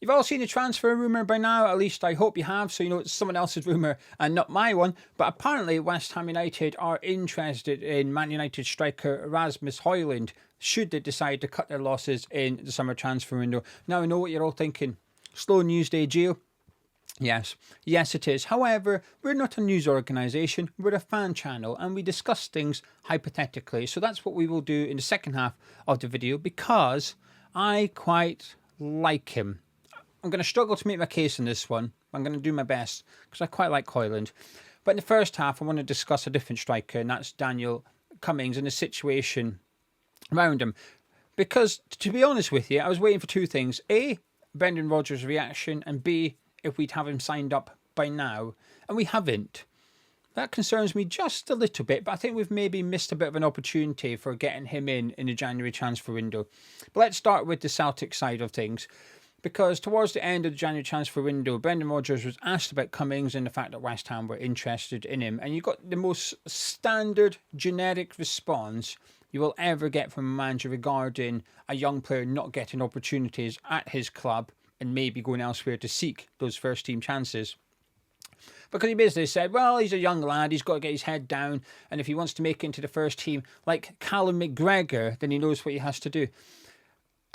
You've all seen the transfer rumour by now, at least I hope you have, so you know it's someone else's rumour and not my one. But apparently West Ham United are interested in Man United striker Rasmus Hojlund, should they decide to cut their losses in the summer transfer window. Now I know what you're all thinking. Slow news day, Gio. Yes it is. However, we're not a news organisation, we're a fan channel and we discuss things hypothetically. So that's what we will do in the second half of the video because I quite like him. I'm going to struggle to make my case on this one. I'm going to do my best because I quite like Højlund. But in the first half, I want to discuss a different striker, and that's Daniel Cummings and the situation around him. Because, to be honest with you, I was waiting for two things. A, Brendan Rodgers' reaction, and B, if we'd have him signed up by now. And we haven't. That concerns me just a little bit, but I think we've maybe missed a bit of an opportunity for getting him in the January transfer window. But let's start with the Celtic side of things. Because towards the end of the January transfer window, Brendan Rodgers was asked about Cummings and the fact that West Ham were interested in him. And you got the most standard, generic response you will ever get from a manager regarding a young player not getting opportunities at his club and maybe going elsewhere to seek those first team chances. Because he basically said, well, he's a young lad, he's got to get his head down, and if he wants to make it into the first team like Callum McGregor, then he knows what he has to do.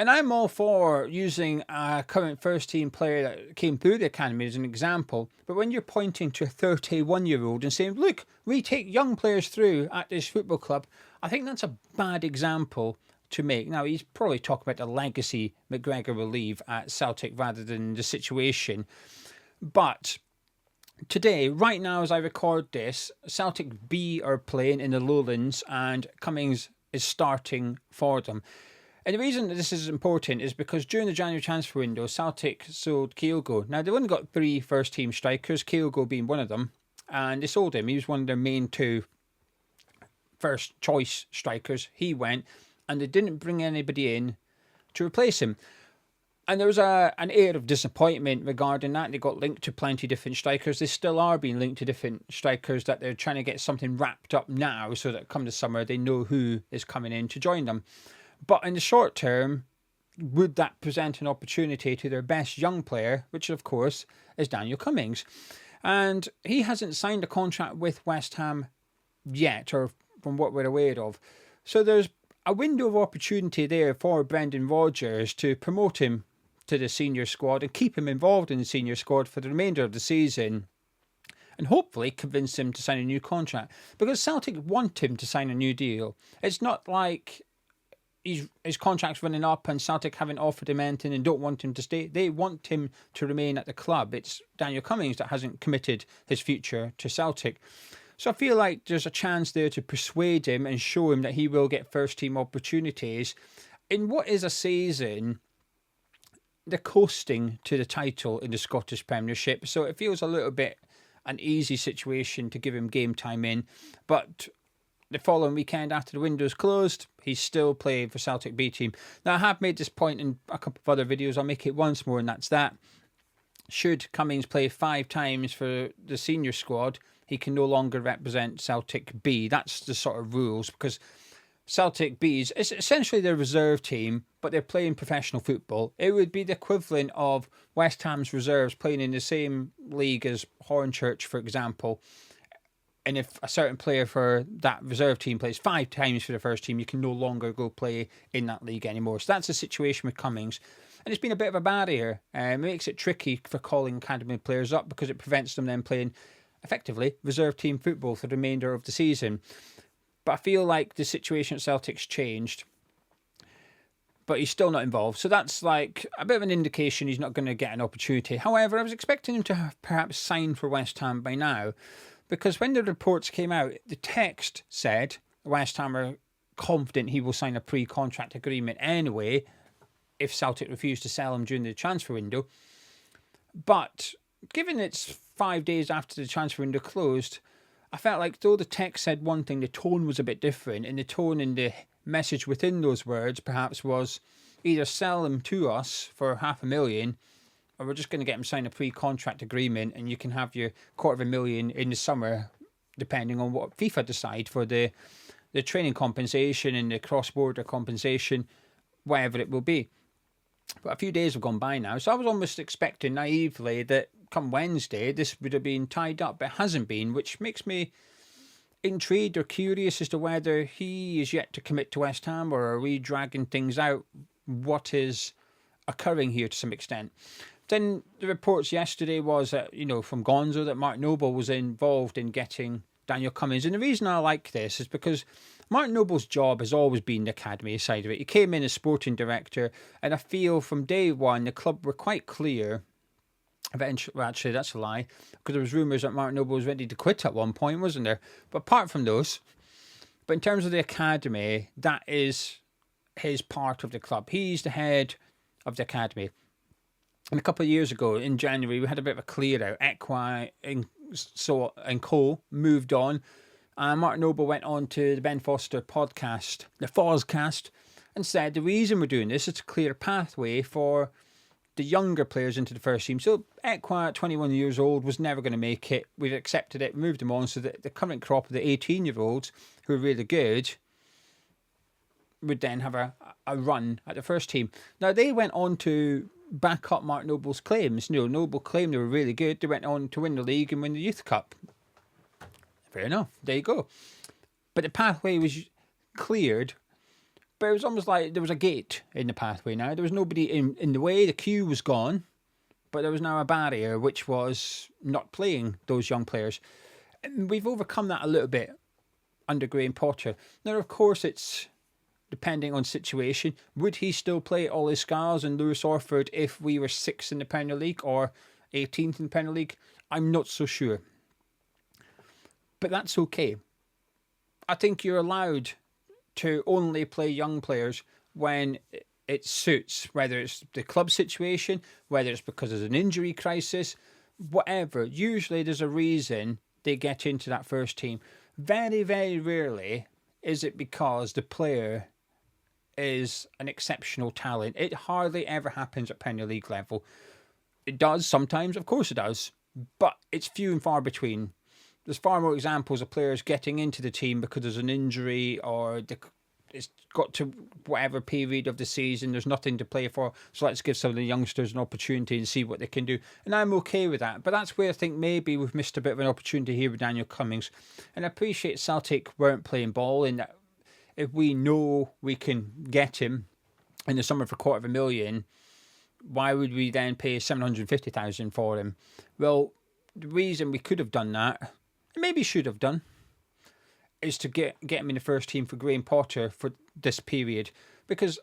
And I'm all for using a current first team player that came through the academy as an example. But when you're pointing to a 31-year-old and saying, look, we take young players through at this football club, I think that's a bad example to make. Now, he's probably talking about the legacy McGregor will leave at Celtic rather than the situation. But today, right now as I record this, Celtic B are playing in the Lowlands and Cummings is starting for them. And the reason that this is important is because during the January transfer window, Celtic sold Kyogo. Now, they've only got 3 first-team strikers, Kyogo being one of them, and they sold him. He was one of their main 2 first-choice strikers. He went, and they didn't bring anybody in to replace him. And there was an air of disappointment regarding that. They got linked to plenty of different strikers. They still are being linked to different strikers that they're trying to get something wrapped up now so that come the summer, they know who is coming in to join them. But in the short term, would that present an opportunity to their best young player, which of course is Daniel Cummings? And he hasn't signed a contract with West Ham yet, or from what we're aware of. So there's a window of opportunity there for Brendan Rodgers to promote him to the senior squad and keep him involved in the senior squad for the remainder of the season. And hopefully convince him to sign a new contract. Because Celtic want him to sign a new deal. It's not like his contract's running up and Celtic haven't offered him anything and don't want him to stay. They want him to remain at the club. It's Daniel Cummings that hasn't committed his future to Celtic. So I feel like there's a chance there to persuade him and show him that he will get first team opportunities in what is a season they're coasting to the title in the Scottish Premiership. So it feels a little bit an easy situation to give him game time in. But the following weekend after the window's closed, he's still playing for Celtic B team. Now, I have made this point in a couple of other videos. I'll make it once more, and that's that. Should Cummings play 5 times for the senior squad, he can no longer represent Celtic B. That's the sort of rules, because Celtic B's, it's essentially their reserve team, but they're playing professional football. It would be the equivalent of West Ham's reserves playing in the same league as Hornchurch, for example. And if a certain player for that reserve team plays 5 times for the first team, you can no longer go play in that league anymore. So that's the situation with Cummings. And it's been a bit of a barrier. It makes it tricky for calling academy players up because it prevents them then playing, effectively, reserve team football for the remainder of the season. But I feel like the situation at Celtic's changed. But he's still not involved. So that's like a bit of an indication he's not going to get an opportunity. However, I was expecting him to have perhaps signed for West Ham by now. Because when the reports came out, the text said West Ham are confident he will sign a pre-contract agreement anyway if Celtic refuse to sell him during the transfer window. But given it's 5 days after the transfer window closed, I felt like though the text said one thing, the tone was a bit different. And the tone and the message within those words perhaps was either sell him to us for $500,000 or we're just going to get him sign a pre-contract agreement and you can have your $250,000 in the summer, depending on what FIFA decide for the training compensation and the cross-border compensation, whatever it will be. But a few days have gone by now, so I was almost expecting naively that come Wednesday this would have been tied up, but it hasn't been, which makes me intrigued or curious as to whether he is yet to commit to West Ham, or are we dragging things out? What is occurring here to some extent? Then the reports yesterday was that, from Gonzo, that Mark Noble was involved in getting Daniel Cummings. And the reason I like this is because Mark Noble's job has always been the academy side of it. He came in as sporting director, and I feel from day one the club were quite clear. Eventually, well, actually, that's a lie, because there was rumours that Mark Noble was ready to quit at one point, wasn't there? But apart from those, but in terms of the academy, that is his part of the club. He's the head of the academy. And a couple of years ago, in January, we had a bit of a clear out. Equi and Co moved on. And Mark Noble went on to the Ben Foster podcast, the Fozcast, and said the reason we're doing this is to clear a pathway for the younger players into the first team. So Equi, at 21 years old, was never going to make it. We've accepted it, moved him on, so that the current crop of the 18-year-olds, who are really good, would then have a run at the first team. Now, they went on to back up Mark Noble's claims. Noble claimed they were really good. They went on to win the league and win the Youth Cup. Fair enough. There you go. But the pathway was cleared, but it was almost like there was a gate in the pathway now. There was nobody in the way. The queue was gone, but there was now a barrier, which was not playing those young players. And we've overcome that a little bit under Graham Potter. Now, of course, it's depending on situation. Would he still play Ollie Skiles and Lewis Orford if we were 6th in the Premier League or 18th in the Premier League? I'm not so sure. But that's okay. I think you're allowed to only play young players when it suits, whether it's the club situation, whether it's because there's an injury crisis, whatever. Usually there's a reason they get into that first team. Very, very rarely is it because the player is an exceptional talent. It hardly ever happens at Premier League level. It does sometimes, of course it does, but it's few and far between. There's far more examples of players getting into the team because there's an injury, or it's got to whatever period of the season, there's nothing to play for, so let's give some of the youngsters an opportunity and see what they can do. And I'm okay with that, but that's where I think maybe we've missed a bit of an opportunity here with Daniel Cummings. And I appreciate Celtic weren't playing ball, in that if we know we can get him in the summer for $250,000, why would we then pay $750,000 for him? Well, the reason we could have done that, maybe should have done, is to get him in the first team for Graham Potter for this period. Because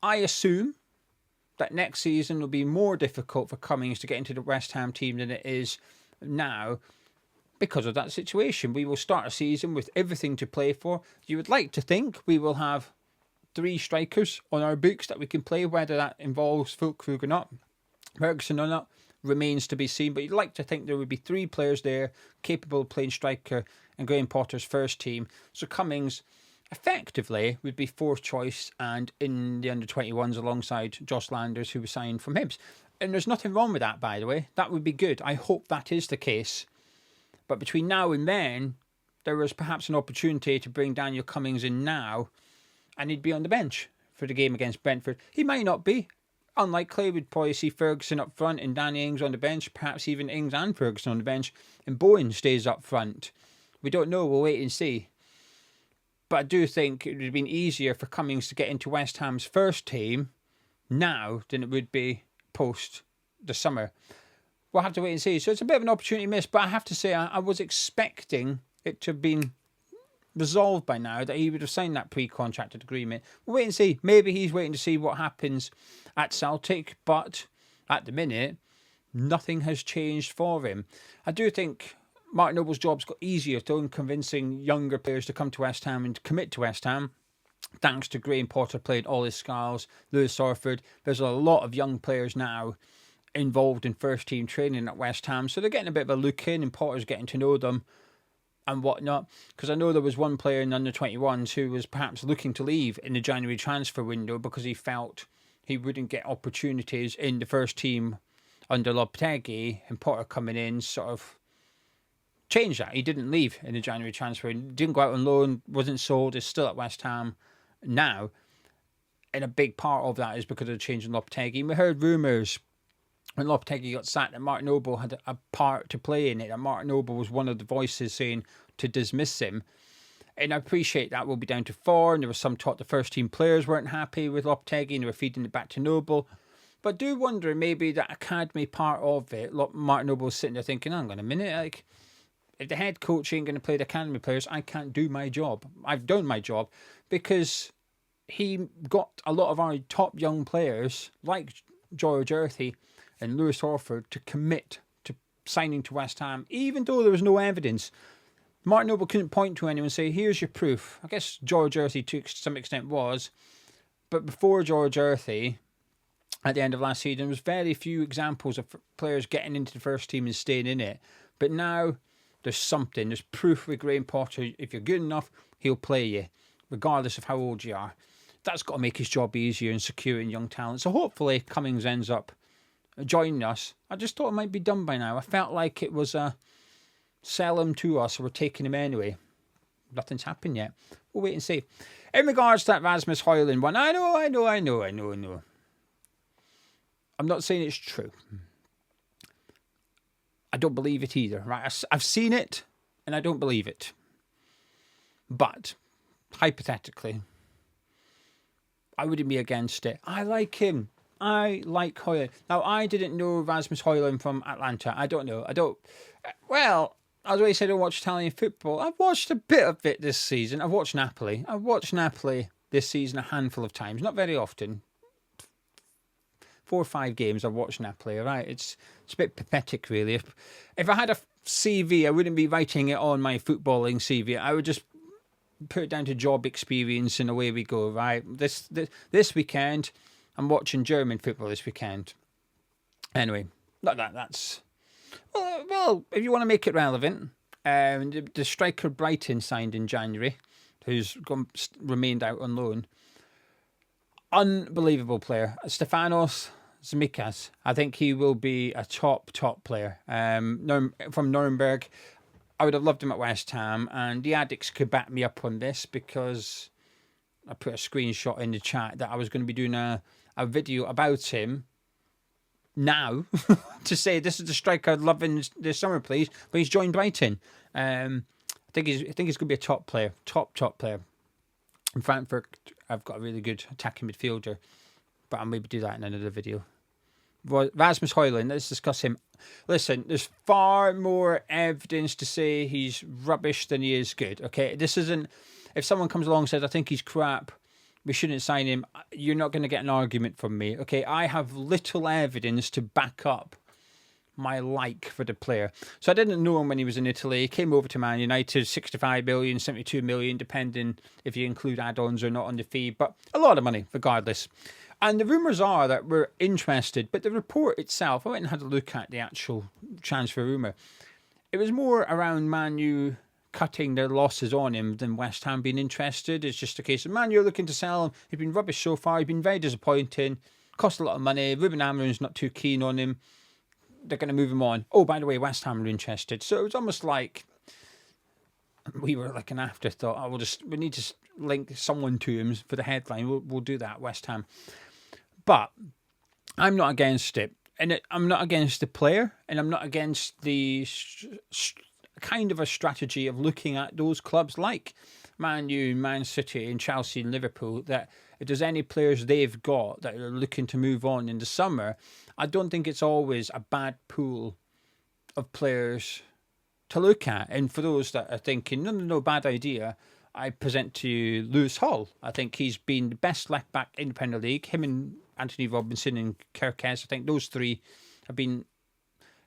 I assume that next season will be more difficult for Cummings to get into the West Ham team than it is now, because of that situation. We will start a season with everything to play for. You would like to think we will have 3 strikers on our books that we can play, whether that involves Füllkrug or not, Ferguson or not, remains to be seen. But you'd like to think there would be 3 players there capable of playing striker in Graham Potter's first team. So Cummings effectively would be 4th choice and in the under-21s alongside Josh Landers, who was signed from Hibs. And there's nothing wrong with that, by the way. That would be good. I hope that is the case. But between now and then, there was perhaps an opportunity to bring Daniel Cummings in now, and he'd be on the bench for the game against Brentford. He might not be. Unlikely. We'd probably see Ferguson up front and Danny Ings on the bench, perhaps even Ings and Ferguson on the bench, and Bowen stays up front. We don't know. We'll wait and see. But I do think it would have been easier for Cummings to get into West Ham's first team now than it would be post the summer. We'll have to wait and see. So it's a bit of an opportunity missed, but I have to say I was expecting it to have been resolved by now, that he would have signed that pre-contracted agreement. We'll wait and see. Maybe he's waiting to see what happens at Celtic, but at the minute, nothing has changed for him. I do think Mark Noble's job's got easier though in convincing younger players to come to West Ham and commit to West Ham, thanks to Graham Potter playing Ollie Skiles, Lewis Orford. There's a lot of young players now involved in first team training at West Ham, so they're getting a bit of a look in, and Potter's getting to know them and whatnot. Because I know there was one player in the under-21s who was perhaps looking to leave in the January transfer window because he felt he wouldn't get opportunities in the first team under Lopetegui, and Potter coming in sort of changed that. He didn't leave in the January transfer, didn't go out on loan, wasn't sold, is still at West Ham now. And a big part of that is because of the change in Lopetegui. And we heard rumours when Lopetegui got sacked that Martin Noble had a part to play in it, and Martin Noble was one of the voices saying to dismiss him. And I appreciate that will be down to form. There was some talk the first team players weren't happy with Lopetegui and they were feeding it back to Noble. But I do wonder maybe that academy part of it, Martin Noble was sitting there thinking, hang on a minute, like, if the head coach ain't going to play the academy players, I can't do my job. I've done my job because he got a lot of our top young players, like George Earthy and Lewis Orford, to commit to signing to West Ham, even though there was no evidence. Martin Noble couldn't point to anyone and say, here's your proof. I guess George Earthy to some extent was. But before George Earthy, at the end of last season, there was very few examples of players getting into the first team and staying in it. But now there's something. There's proof with Graham Potter. If you're good enough, he'll play you, regardless of how old you are. That's got to make his job easier in securing young talent. So hopefully Cummings ends up joining us. I just thought it might be done by now. I felt like it was a sell him to us, or we're taking him anyway. Nothing's happened yet. We'll wait and see. In regards to that Rasmus Hojlund one, I know. I'm not saying it's true. I don't believe it either. Right? I've seen it, and I don't believe it. But, hypothetically, I wouldn't be against it. I like him. I like Hojlund. Now, I didn't know Rasmus Hojlund from Atalanta. I don't know. Well, as I said, I don't watch Italian football. I've watched a bit of it this season. I've watched Napoli. I've watched Napoli this season a handful of times. Not very often. 4 or 5 games I've watched Napoli, right? It's a bit pathetic, really. If I had a CV, I wouldn't be writing it on my footballing CV. I would just put it down to job experience and away we go, right? This weekend, I'm watching German football this weekend. Anyway, not that. That's... Well, if you want to make it relevant, the striker Brighton signed in January, who's remained out on loan. Unbelievable player. Stefanos Zmikas. I think he will be a top player. From Nuremberg. I would have loved him at West Ham, and the addicts could back me up on this because I put a screenshot in the chat that I was going to be doing a video about him now to say this is the striker I'd love in this summer, please. But he's joined Brighton. I think he's going to be a top player, top player. In Frankfurt, I've got a really good attacking midfielder, but I'll maybe do that in another video. Rasmus Hojlund, let's discuss him. Listen, there's far more evidence to say he's rubbish than he is good, okay? This isn't... If someone comes along and says, I think he's crap, we shouldn't sign him, you're not going to get an argument from me, okay? I have little evidence to back up my like for the player. So I didn't know him when he was in Italy. He came over to Man United, 65 million, 72 million, depending if you include add-ons or not on the fee, but a lot of money, regardless. And the rumours are that we're interested, but the report itself, I went and had a look at the actual transfer rumour. It was more around Man U cutting their losses on him than West Ham being interested. It's just a case of Man U looking to sell him. He's been rubbish so far. He's been very disappointing. Cost a lot of money. Ruben Amorim's not too keen on him. They're going to move him on. Oh, by the way, West Ham are interested. So it was almost like we were like an afterthought. Oh, we need to link someone to him for the headline. We'll do that, West Ham. But I'm not against it. And I'm not against the player. And I'm not against the kind of a strategy of looking at those clubs like Man U, Man City and Chelsea and Liverpool, that if there's any players they've got that are looking to move on in the summer, I don't think it's always a bad pool of players to look at. And for those that are thinking, no, bad idea, I present to you Lewis Hall. I think he's been the best left back in the Premier League. Him and Anthony Robinson and Kerkez, I think those three have been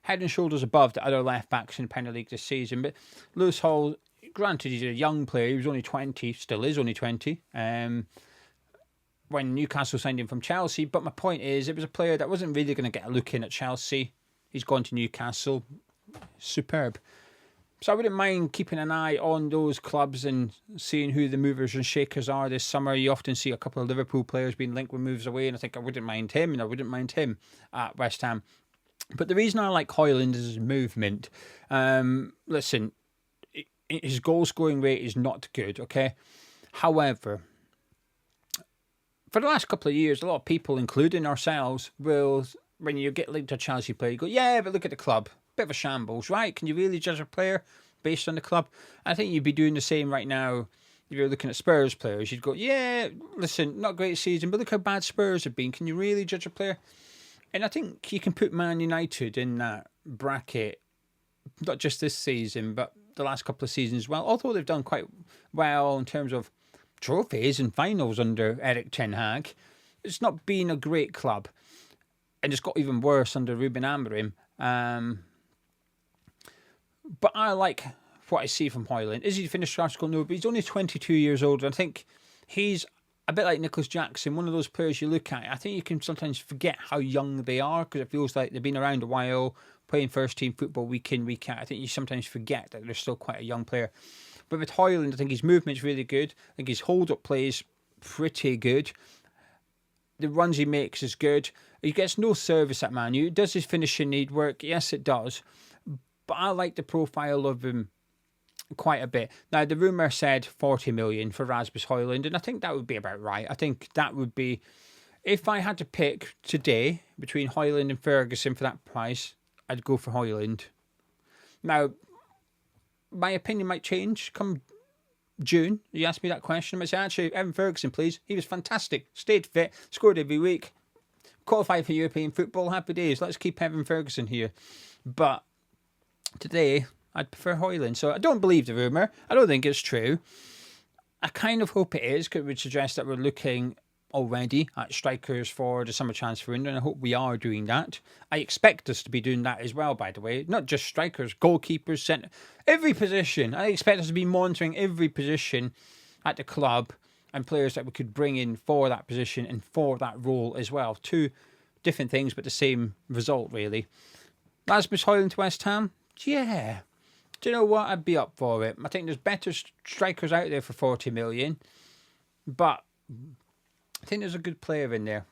head and shoulders above the other left backs in the Premier League this season. But Lewis Hall, granted, he's a young player. He was only 20, still is only 20. When Newcastle signed him from Chelsea. But my point is, it was a player that wasn't really going to get a look in at Chelsea. He's gone to Newcastle. Superb. So I wouldn't mind keeping an eye on those clubs and seeing who the movers and shakers are this summer. You often see a couple of Liverpool players being linked with moves away, and I think I wouldn't mind him, and I wouldn't mind him at West Ham. But the reason I like Hojlund is his movement. Listen, his goal scoring rate is not good, okay? However, for the last couple of years, a lot of people, including ourselves, will, when you get linked to a Chelsea player, you go, yeah, but look at the club. Bit of a shambles, right? Can you really judge a player based on the club? I think you'd be doing the same right now if you're looking at Spurs players. You'd go, yeah, listen, not a great season, but look how bad Spurs have been. Can you really judge a player? And I think you can put Man United in that bracket, not just this season, but the last couple of seasons as well. Although they've done quite well in terms of trophies and finals under Erik ten Hag, it's not been a great club. And it's got even worse under Ruben Amorim. But I like what I see from Hojlund. Is he finished article? No, but he's only 22 years old. And I think he's a bit like Nicholas Jackson, one of those players you look at. I think you can sometimes forget how young they are because it feels like they've been around a while, playing first team football week in, week out. I think you sometimes forget that they're still quite a young player. But with Hojlund, I think his movement's really good. I think his hold-up play is pretty good. The runs he makes is good. He gets no service at Man Utd. Does his finishing need work? Yes, it does. But I like the profile of him quite a bit. Now, the rumour said 40 million for Rasmus Hojlund, and I think that would be about right. I think that would be, if I had to pick today between Hojlund and Ferguson for that price, I'd go for Hojlund. Now, my opinion might change come June. You asked me that question. I might say, actually, Evan Ferguson, please. He was fantastic. Stayed fit, scored every week, qualified for European football. Happy days. Let's keep Evan Ferguson here. But today, I'd prefer Hojlund. So I don't believe the rumour. I don't think it's true. I kind of hope it is, because it would suggest that we're looking already at strikers for the summer transfer window, and I hope we are doing that. I expect us to be doing that as well, by the way. Not just strikers, goalkeepers, centre, every position. I expect us to be monitoring every position at the club and players that we could bring in for that position and for that role as well. Two different things, but the same result, really. Rasmus Hojlund to West Ham? Yeah. Do you know what? I'd be up for it. I think there's better strikers out there for 40 million, but I think there's a good player in there.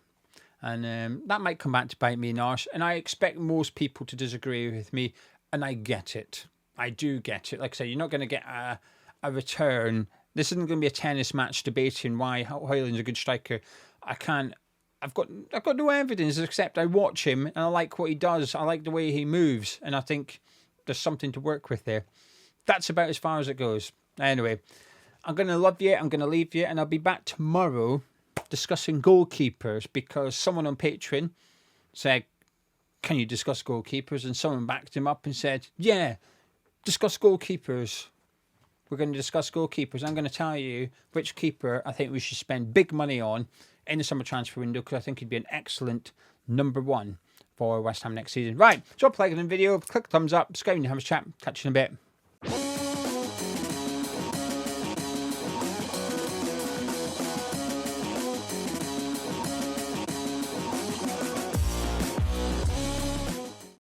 And that might come back to bite me in the arse. And I expect most people to disagree with me, and I get it. I do get it. Like I say, you're not going to get a return. This isn't going to be a tennis match debating why Hojlund's a good striker. I've got no evidence except I watch him and I like what he does. I like the way he moves, and I think there's something to work with there. That's about as far as it goes. Anyway, I'm going to love you. I'm going to leave you, and I'll be back tomorrow discussing goalkeepers, because someone on Patreon said, can you discuss goalkeepers? And someone backed him up and said, yeah, discuss goalkeepers. We're going to discuss goalkeepers. I'm going to tell you which keeper I think we should spend big money on in the summer transfer window, because I think he'd be an excellent number one for West Ham next season. Right, drop a like on the video, click thumbs up, subscribe and have a chat. Catch you in a bit.